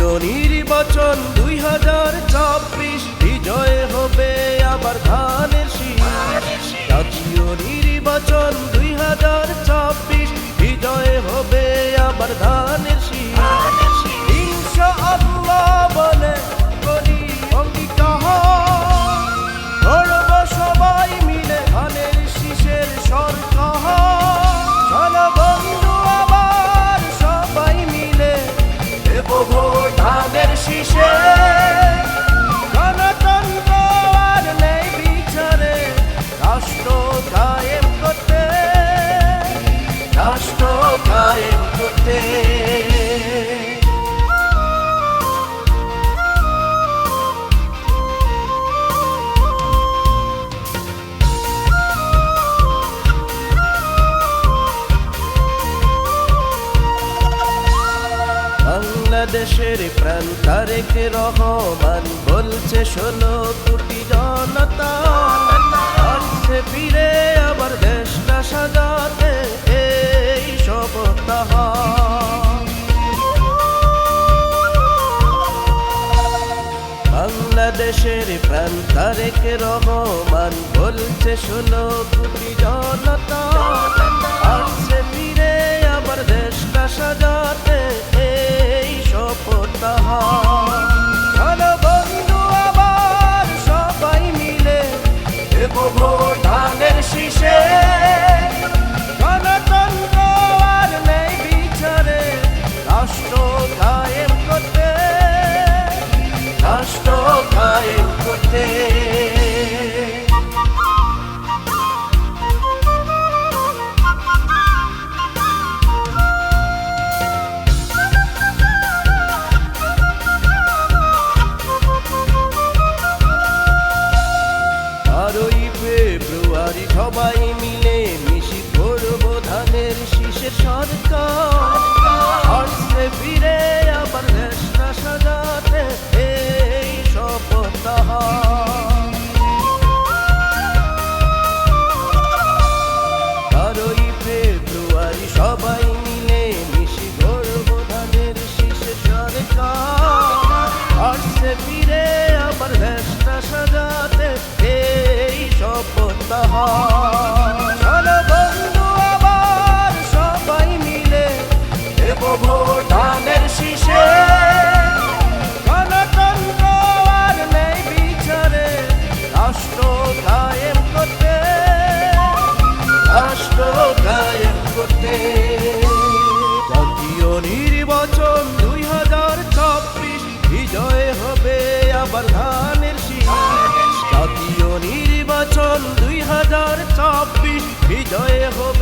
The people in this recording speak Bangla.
জাতীয় নির্বাচন 2024 বিজয় হবে আবার ধানের শীষ। জাতীয় নির্বাচন 2024 বিজয় হবে আবার ধানের শীষ। ইনশাআল্লাহ বলে করি অঙ্গীকার, করব সবাই মিলে ধানের শীষের সরকার। চলো বন্ধু আবার সবাই মিলে দেব ভোট ধানের শীষে। গণতন্ত্র আর নেই বিচারে, রাষ্ট্র কায়েম করতে, রাষ্ট্র কায়েম করতে। বাংলাদেশের প্রাণ তারেক রহমান বলছে 16 কোটি জনতা আসছে ফিরে আবার দেশটা সাজাতে এই শপথ। বাংলাদেশের প্রাণ তারেক রহমান বলছে 16 কোটি জনতা আসছে ফিরে আবার দেশটা সাজাতে এই শপথ। চলো বন্ধু আবার সবাই মিলে দেব ভোট ধানের শীষে। গণতন্ত্র আর নেই বিচারে, রাষ্ট্র কায়েম করতে, রাষ্ট্র কায়েম করতে। ফেব্রুয়ারি সবাই মিলে মিশি করব ধানের শীষের সরকার আসছে ফিরে আবার দেশটা সাজাতে এই শপথ। 12 ফেব্রুয়ারি সবাই মিলে মিশি করব ধানের শীষের সরকার আসছে ফিরে আবার দেশটা সাজাতে এই শপথ। চলো বন্ধু আবার সবাই মিলে দেব ভোট ধানের শীষে। গণতন্ত্র আর নেই বিচারে, রাষ্ট্র কায়েম করতে, রাষ্ট্র কায়েম করতে। জাতীয় নির্বাচন 2024 বিজয় হবে আবার ধানের শীষ। জাতীয় নির্বাচন 2024 বিজয় হবে